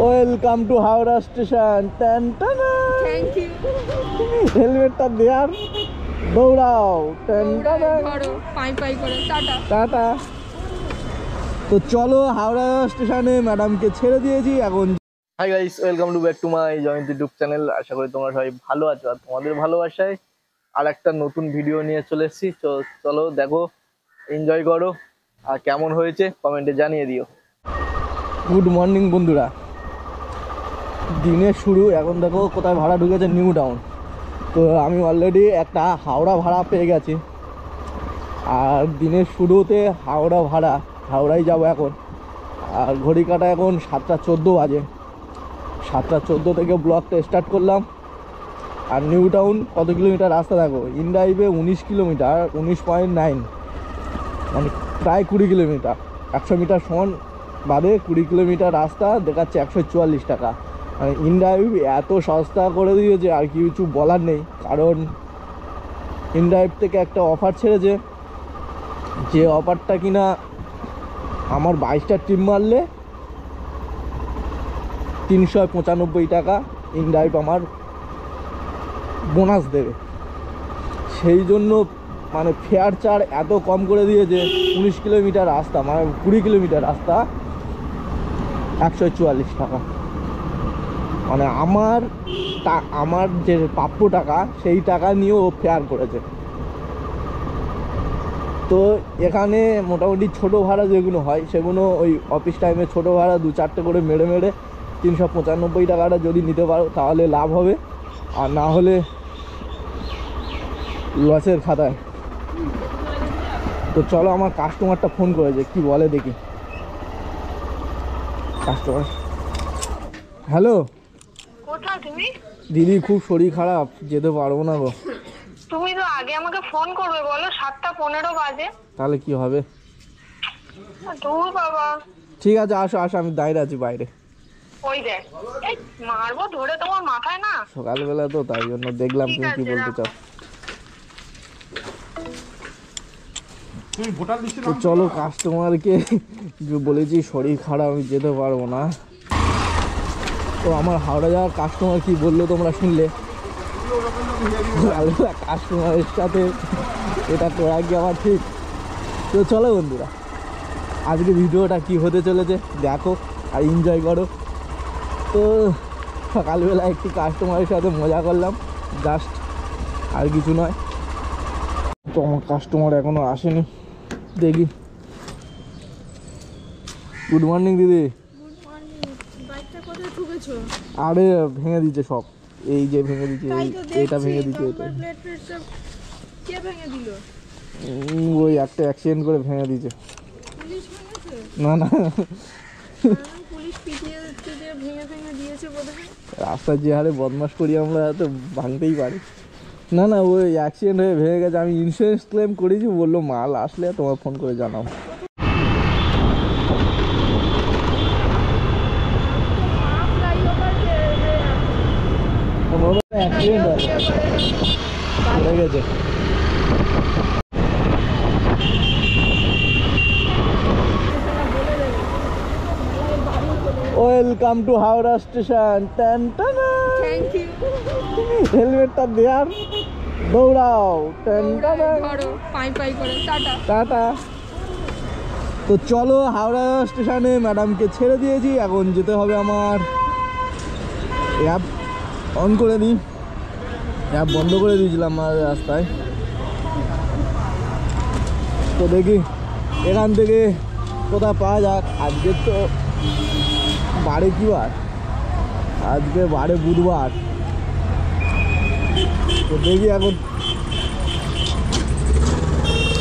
Welcome to Howrah station. Thank you. হেলমেটটা দেয়ার দৌড়াও। ধরো পাই পাই করে টাটা টাটা। তো চলো হাওড়া স্টেশনে ম্যাডামকে ছেড়ে দিয়েছি এখন। Hi guys, welcome to back to my Jayanta YouTube channel. আশা করি তোমরা সবাই ভালো আছো আর তোমাদের ভালোবাসায় আর একটা নতুন ভিডিও নিয়ে চলে এসেছি। চলো দেখো, এনজয় করো, আর কেমন হয়েছে কমেন্টে জানিয়ে দিও। গুড মর্নিং বন্ধুরা, দিনের শুরু। এখন দেখো কোথায় ভাড়া ঢুকেছে, নিউ টাউন। তো আমি অলরেডি একটা হাওড়া ভাড়া পেয়ে গেছি, আর দিনের শুরুতে হাওড়ায় যাব এখন। আর ঘড়ি কাটা এখন 7:14 বাজে। 7:14 থেকে ব্লগটা স্টার্ট করলাম। আর নিউ টাউন কত কিলোমিটার রাস্তা দেখো, ইনড্রাইভে 19 কিলোমিটার, 19.9, মানে প্রায় 20 কিলোমিটার। 100 মিটার সমান বাদে 20 কিলোমিটার রাস্তা দেখাচ্ছে 144 টাকা। মানে ইনড্রাইভ এত সস্তা করে দিয়েছে আর কিছু বলার নেই। কারণ ইনড্রাইভ থেকে একটা অফার ছেড়েছে, যে অফারটা কিনা আমার 22টা ট্রিপ মারলে 395 টাকা ইনড্রাইভ আমার বোনাস দেবে। সেই জন্য মানে ফেয়ার চার্জ এত কম করে দিয়েছে। 19 কিলোমিটার রাস্তা, মানে 20 কিলোমিটার রাস্তা 144 টাকা। মানে আমার যে প্রাপ্য টাকা সেই টাকা নিয়েও ফেয়ার করেছে। তো এখানে মোটামুটি ছোটো ভাড়া যেগুলো হয় সেগুলো ওই অফিস টাইমে ছোটো ভাড়া 2-4টে করে মেরে 395 টাকাটা যদি নিতে পারো তাহলে লাভ হবে, আর না হলে লসের খাতায়। তো চলো, আমার কাস্টমারটা ফোন করেছে, কি বলে দেখি। Customer, hello. কোথায় তুমি? দিদি খুব শরীর খারাপ, যেতে পারবো না গো। তুমি তো আগে আমাকে ফোন করবে, বলো 7:15 বাজে। তাহলে কি হবে? দূর বাবা। ঠিক আছে, আসো, আমি দাঁড়িয়ে আছি বাইরে। ওই দেখ, এই মারবো ধরে তোমার মাথায় না। সকালবেলা তো তাই জন্য দেখলাম তুমি কি বলতে চাও। তো চলো, কাস্টমারকে বলেছি শরীর খারাপ, আমি যেতে পারবো না। তো আমার হাওড়া যাওয়ার কাস্টমার কি বললো তোমরা শুনলে। কাস্টমারের সাথে এটা করা কি আমার ঠিক? তো চলো বন্ধুরা, আজকে ভিডিওটা কি হতে চলেছে দেখো আর এনজয় করো। তো সকালবেলা একটু কাস্টমারের সাথে মজা করলাম জাস্ট, আর কিছু নয়। তো আমার কাস্টমার এখনো আসেনি, দেখি। গুড মর্নিং দিদি। আরে ভেঙে দিচ্ছে সব, এই যে ভেঙে দিচ্ছে, এইটা ভেঙে দিচ্ছে, ওই একটা অ্যাক্সিডেন্ট করে ভেঙে দিচ্ছে। না রাস্তায় যে হারে বদমাশ করি আমরা, তো ভাঙতেই পারি। না ওই অ্যাক্সিডেন্ট হয়ে ভেঙে গেছে। আমি ইন্স্যুরেন্স ক্লেম করেছি, বললো মাল আসলে তোমার ফোন করে জানাও। হয়ে গেছে। Welcome to Howrah station. Thank you. হেলমেটটা দেয়ার দৌড়াও। ধরো পাই পাই করে টাটা টাটা। তো চলো হাওড়া স্টেশনে ম্যাডামকে ছেড়ে দিয়েছি, এখন যেতে হবে আমার। অ্যাপ অন করে দিই, অ্যাপ বন্ধ করে দিয়েছিলাম আমার রাস্তায়। তো দেখি এখান থেকে কোথায় পাওয়া যাক। আজকে তো বারে কি বার? আজকে বারে বুধবার। তো দেখি এখন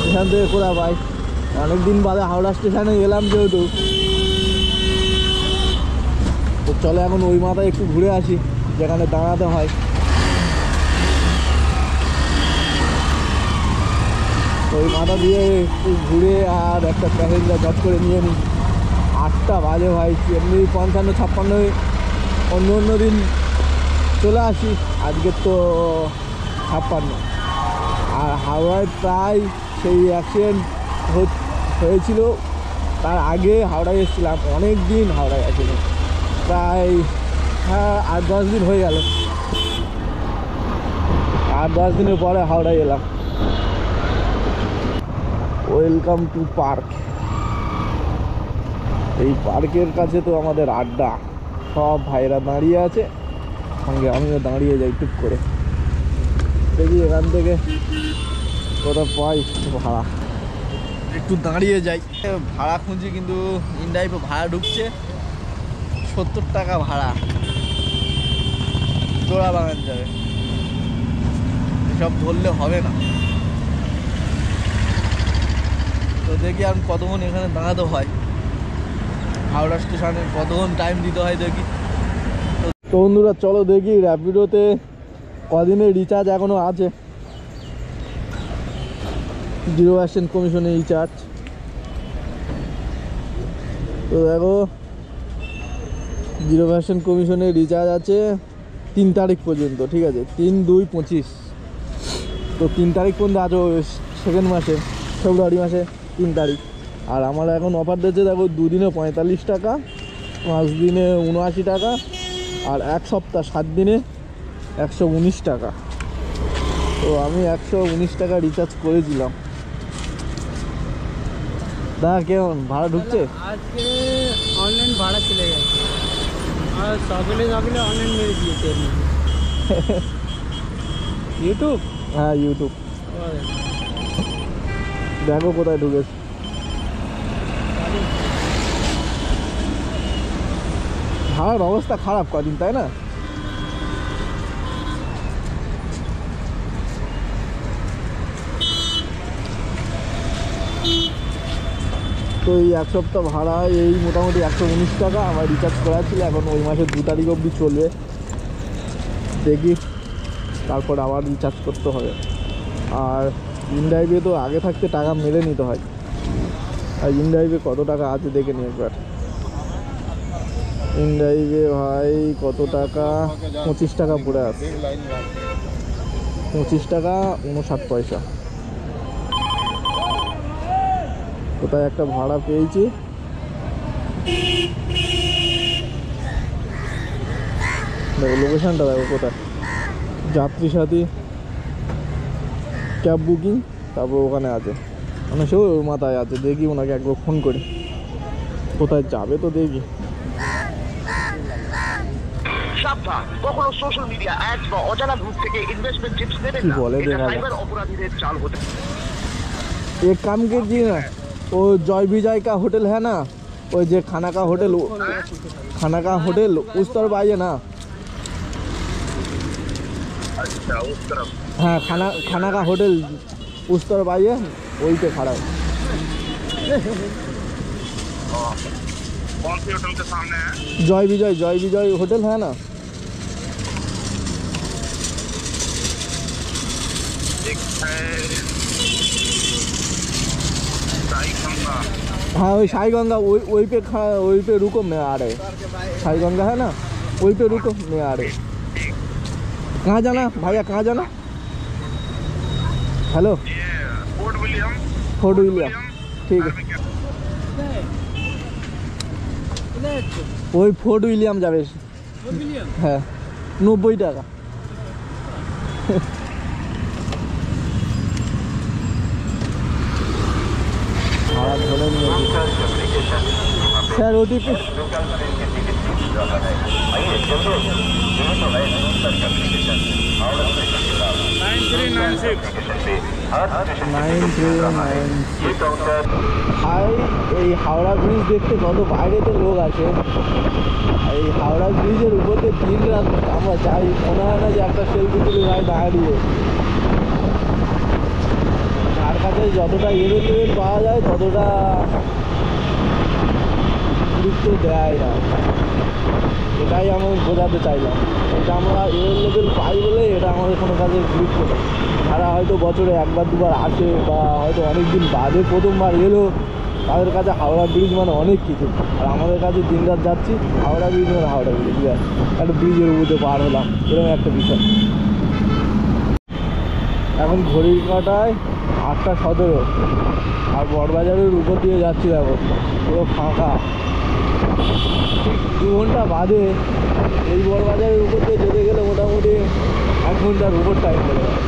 এখান থেকে কোথায় পাই। অনেকদিন বাদে হাওড়া স্টেশনে এলাম যেহেতু, তো চলে এখন ওই মাথায় একটু ঘুরে আসি যেখানে দাঁড়াতে হয়। ওই মাথা দিয়ে একটু ঘুরে আর একটা প্যাসেঞ্জার জট করে নিয়ে নিই। 8টা বাজে ভাই, এমনি 55-56 অন্য দিন চলে আসি, আজকে তো 56। আর হাওড়ায় প্রায় সেই অ্যাক্সিডেন্ট হয়েছিল তার আগে হাওড়ায় এসেছিলাম, অনেক দিন হাওড়ায় অ্যাক্সিডেন্ট। প্রায় 8-10 দিন হয়ে গেল। 8-10 দিনের পরে হাওড়ায় এলাম। Welcome to park. এই পার্কের কাছে তো আমাদের আড্ডা, সব ভাইরা দাঁড়িয়ে আছে, সঙ্গে আমিও দাঁড়িয়ে যাই টুক করে। দেখি এখান থেকে কোথাও পাই ভাড়া, একটু দাঁড়িয়ে যাই। ভাড়া খুঁজি, কিন্তু ইনড্রাইভে ভাড়া ঢুকছে 70 টাকা ভাড়া, জোড়া বাগান যাবে, এসব ধরলে হবে না। তো দেখি আমি কতক্ষণ এখানে দাঁড়াতে হয়, হাওড়া স্টেশনে কতক্ষণ টাইম দিতে হয় দেখি। তো বন্ধুরা চলো দেখি র্যাপিডোতে কদিনের রিচার্জ এখনো আছে। 0% কমিশনে রিচার্জ। তো দেখো 0% কমিশনে রিচার্জ আছে 3 তারিখ পর্যন্ত, ঠিক আছে, 3/2/25। তো 3 তারিখ পর্যন্ত আছে সেকেন্ড মাসে, ফেব্রুয়ারি মাসে 3 তারিখ। আর আমার এখন অফার দিচ্ছে দেখো, 2 দিনে 45 টাকা, 5 দিনে 79 টাকা, আর 1 সপ্তাহ 7 দিনে 119 টাকা। তো আমি 119 টাকা রিচার্জ করেছিলাম। দাদা কেমন ভাড়া ঢুকছে? আজকে অনলাইন ভাড়া চলে গেছে, আর সকালে অনলাইন মেরে দিয়েছে। ইউটিউব? হ্যাঁ ইউটিউব। দেখো কোথায় ঢুকেছে। ভাড়ার অবস্থা খারাপ কদিন, তাই না? তো এই 1 সপ্তাহ ভাড়া এই মোটামুটি 119 টাকা আমার রিচার্জ করা ছিল। এখন ওই মাসের 2 তারিখ অবধি চলবে, দেখি তারপর আবার রিচার্জ করতে হবে। আর ইনড্রাইভে তো আগে থাকতে টাকা মেরে নিতে হয়। আর ইনড্রাইভে কত টাকা আছে দেখে নি একবার। ইনড্রাইভে ভাই কত টাকা, 25 টাকা পড়ে আছে, 25 টাকা 59 পয়সা। কোথায় একটা ভাড়া পেয়েছি, দেখো লোকেশনটা দেখো কোথায়, যাত্রী সাথী ক্যাব বুকিং, তারপর ওখানে আছে, মানে সেও মাথায় আছে। দেখি ওনাকে একবার ফোন করি, কোথায় যাবে তো দেখি। সাবধান, কখনো সোশ্যাল মিডিয়া অ্যাডস বা অজানা গ্রুপ থেকে ইনভেস্টমেন্ট টিপস নেবেন না। বলে এটা দেখা সাইবার অপরাধীদের চাল হতে। एक काम कीजिए ना, वो जॉय विजय का होटल है ना, वो जो खाना का होटल उस तरफ आइए ना। अच्छा, उस तरफ। हाँ खाना का होटल उस तरफ आइए, वहीं पे खड़ा है। कौन सी होटल के सामने है? जॉय विजय होटल है ना। एक है साई गंगा। हाँ वही साई गंगा, वही पे रुको, मैं आ रहे। साई गंगा है ना, वही पे रुको, मैं आ रहे। कहाँ जाना भैया, कहाँ जाना? हेलो, ये फोर्ट विलियम। फोर्ट विलियम, ठीक है। ওই ফোর্ট উইলিয়াম যাবে। হ্যাঁ 90 টাকা। ভাড়া ধরে নিয়েছি স্যার, ওটিপি। ভাই এই হাওড়া ব্রিজ দেখতে কত বাইরেতে লোক আছে। এই হাওড়া ব্রিজের উপরে দিন রাত আমরা যাই, মনে হয় না যে একটা সেলফি তুলে ভাই দাঁড়িয়ে। যার কাছে যতটা এভেলেবেল পাওয়া যায় ততটা গুরুত্ব দেয় না, এটাই আমি বোঝাতে চাইলাম। এটা আমরা এভেলেবেল পাই বলে এটা আমাদের কোনো কাজে গুরুত্ব নেই। যারা হয়তো বছরে 1-2 বার আসে বা হয়তো অনেক দিন বাদে প্রথমবার এলো, তাদের কাছে হাওড়া ব্রিজ মানে অনেক কিছু। আর আমাদের কাছে দিনরাত যাচ্ছি, হাওড়া ব্রিজ মানে হাওড়া ব্রিজ, একটা ব্রিজের উপরে পার হলাম, এরকম একটা বিষয়। এখন ঘড়ির কাঁটায় 8:17, আর বড়বাজারের উপর দিয়ে যাচ্ছি, দেখো পুরো ফাঁকা। 2 ঘন্টা বাদে এই বড়বাজারের উপর দিয়ে যেতে গেলে মোটামুটি 1 ঘন্টার উপর টাইম লেগে যাবে।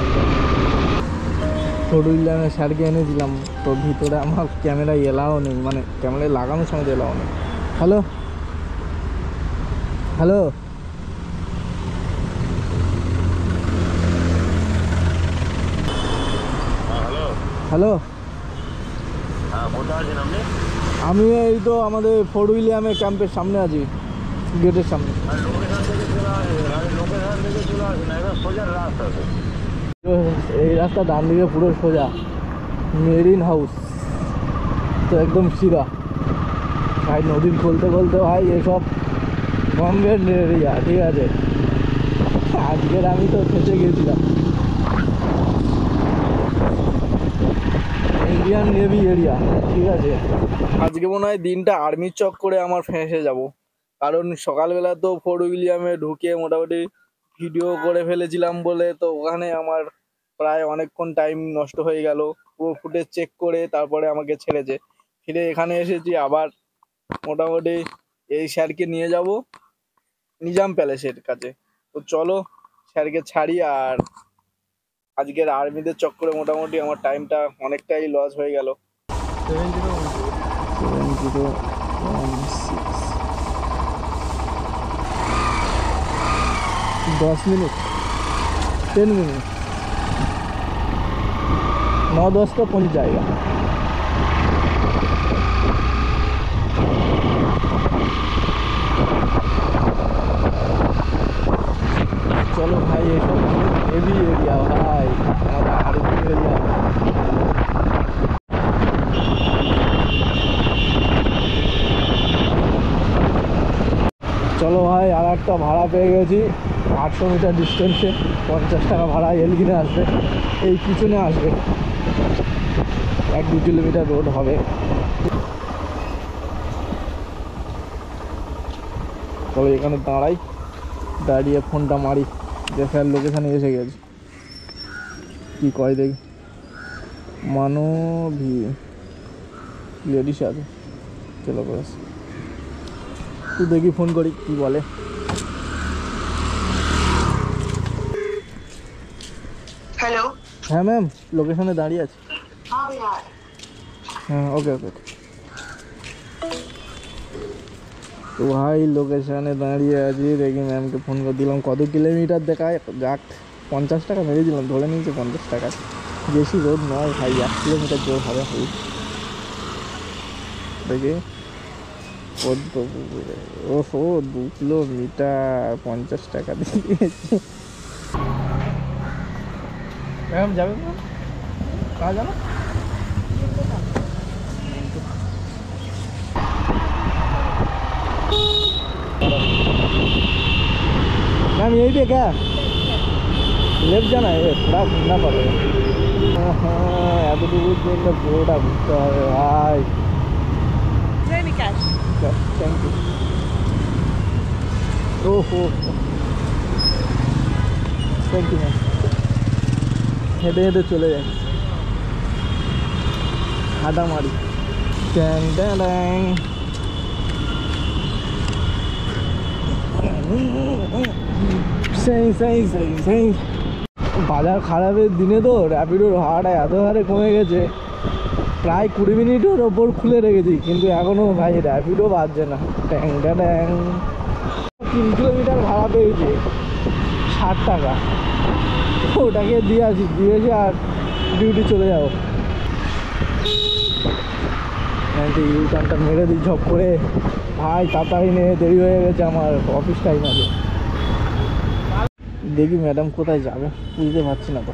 ফোর হুইলারে সারকে এনে দিলাম, তো ভিতরে আমার ক্যামেরায় এলাও নেই, মানে ক্যামেরায় লাগানোর সময় এলাও নেই। হ্যালো হ্যালো হ্যালো, আমি এই তো আমাদের ফোর্ট উইলিয়ামের ক্যাম্পের সামনে আছি, গেটের সামনে। এই রাস্তা ডান দিকে পুরো সোজা মেরিন হাউস, তো একদম সিধা ভাই। নদীর খুলতে খুলতে ভাই এসব বম্বের এরিয়া, ঠিক আছে। আজকের আমি তো ফেসে গেছিলাম, ইন্ডিয়ান নেভি এরিয়া, ঠিক আছে। আজকে মনে হয় দিনটা আর্মির চক করে আমার ফেঁসে যাব, কারণ সকালবেলা তো ফোর্ট উইলিয়ামে ঢুকে মোটামুটি ভিডিও করে ফেলেছিলাম বলে, তো ওখানে আমার প্রায় অনেকক্ষণ টাইম নষ্ট হয়ে গেল। পুরো ফুটেজ চেক করে তারপরে আমাকে ছেড়েছে। ফিরে এখানে এসেছি আবার, মোটামুটি এই স্যারকে নিয়ে যাব নিজাম প্যালেসের কাছে। তো চলো স্যারকে ছাড়ি। আর আজকের আর্মিদের চক্করে মোটামুটি আমার টাইমটা অনেকটাই লস হয়ে গেল। 7016 10 মিনিট 10 মিনিট 9-10 तो पहुंच जाएगा। चलो भाई, ये सब हेवी एरिया भाई, हमारा आर्मी एरिया। चलो भाई, আর একটা ভাড়া পেয়ে গেছি 800 মিটার ডিস্টেন্সে, 50 টাকা ভাড়া। এলগিনে আসবে, এই পিছনে আসবে, 1-2 কিলোমিটার রোড হবে। চলো এখানে দাঁড়াই, দাঁড়িয়ে ফোনটা মারি যে স্যার লোকেশানে এসে গেছে। কি কয় দেখি, মানবী লেডিস আছে, চলো বেশ তুই দেখি ফোন করি কি বলে। হ্যালো। হ্যাঁ ম্যাম, লোকেশনে দাঁড়িয়ে আছি। হ্যাঁ ওকে ওকে। তো ভাই লোকেশনে দাঁড়িয়ে আছি, দেখি ম্যামকে ফোন করে দিলাম। কত কিলোমিটার দেখায়, যাক 50 টাকা মেরে দিলাম, ধরে নিয়েছে 50 টাকা। বেশি রোড নয় ভাই, 1 কিলোমিটার জোর হবে। দেখি ওহো 2 কিলোমিটার 50 টাকা দিয়েছে। ম্যাম যাবে না, কাজ জানো मैम, यही पे क्या लेफ्ट जाना है, थोड़ा घूमना पड़ेगा। हाँ এতটুকু জন্য পুরোটা ঘুরতে হবে ভাই। Thank you. ওহো থ্যাংক ইউ ম্যাম। হেঁটে হেঁটে চলে যাচ্ছে, হাঁটামারি। ট্যাং ট্যাং ট্যাং। সেই সেই সেই সেই বাজার খারাপের দিনে তো র্যাপিডোর ভাড়াটা এত হারে কমে গেছে, প্রায় 20 মিনিটের ওপর খুলে রেখেছি, কিন্তু এখনও ভাই র্যাপিডো বাজছে না। ট্যাং ট্যাং। 3 কিলোমিটার ভাড়া পেয়েছি 60 টাকা, ওটাকে দিয়ে আসি, দিয়েছি আর ডিউটি চলে যাবো। ইউটার্নটা মেরে দিই ঝপ করে ভাই, তাড়াতাড়ি নিয়ে, দেরি হয়ে গেছে, আমার অফিস টাইম আছে। দেখি ম্যাডাম কোথায় যাবে, বুঝতে পারছি না তো।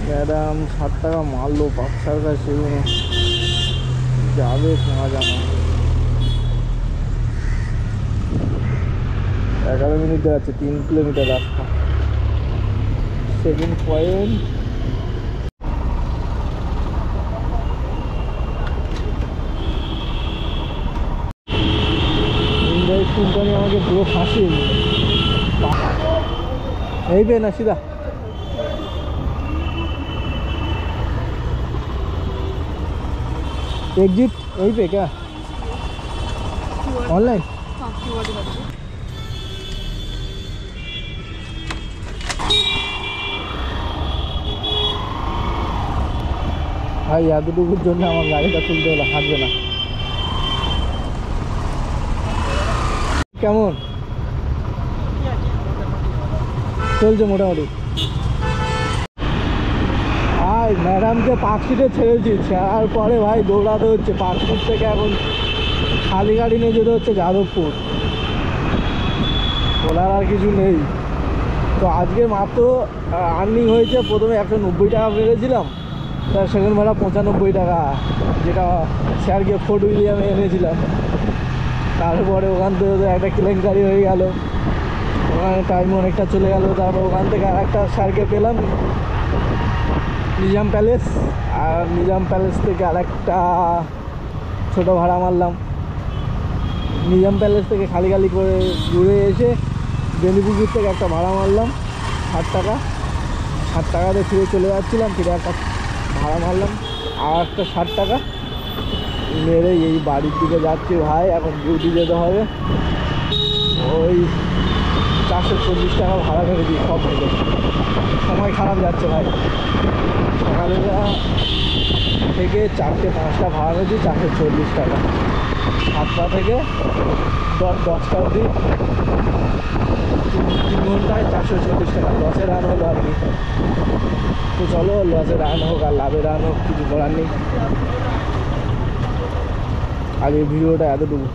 ম্যাডাম 60 টাকা মারলো বাচ্চার কাছে, যাবে না জানা। 11 মিনিট দেখাচ্ছে, 3 কিলোমিটার রাস্তা। 7 পয়েন্ট। কোম্পানি আমাকে পুরো ফাঁসিয়ে দিল। এই বে না সিধা। एग्जिट यहीं पे क्या ऑनलाइन? हाँ QR कर दो। ভাই এতটুকুর জন্য আমার গাড়িটা তুলতে হলো, হাঁটবে না। কেমন চলছে মোটামুটি? ভাই ম্যাডামকে পার্কশিটে ছেড়েছি, ছেড়ার পরে ভাই দৌড়াতে হচ্ছে। পার্কশিট থেকে এখন খালি গাড়ি নিয়ে যেতে হচ্ছে যাদবপুর, বলার আর কিছু নেই। তো আজকে মাত্র আর্নিং হয়েছে, প্রথমে 190 টাকা মেরেছিলাম, তার সেকেন্ড ভাড়া 95 টাকা, যেটা স্যারকে ফোর্ট উইলিয়ামে এনেছিলাম। তারপরে ওখান থেকে তো একটা কেলেঙ্কারি হয়ে গেল, ওখানে টাইম অনেকটা চলে গেল। তারপর ওখান থেকে আর একটা স্যারকে পেলাম নিজাম প্যালেস, আর নিজাম প্যালেস থেকে আর একটা ছোটো ভাড়া মারলাম। নিজাম প্যালেস থেকে খালি খালি করে ঘুরে এসে বেলিপুকুর থেকে একটা ভাড়া মারলাম 60 টাকা। 60 টাকাতে ফিরে চলে যাচ্ছিলাম, ফিরে একটা ভাড়া মারলাম আর একটা 60 টাকা মেরে এই বাড়ির দিকে যাচ্ছি। ভাই এখন ডিউটি যেতে হবে, ওই 440 টাকা ভাড়া মেরে দিই সব থেকে। সময় খারাপ যাচ্ছে ভাই, সকালবেলা থেকে 4টে-5টা ভাড়া মেরেছি 440 টাকা, 7টা থেকে 10টা অবধি 3 ঘন্টায় 440 টাকা। লসে রান হলো আর কি। তো চলো, লসে রান হোক আর লাভে রান হোক, কিছু করার নেই। আজকের ভিডিওটা এতটুকু।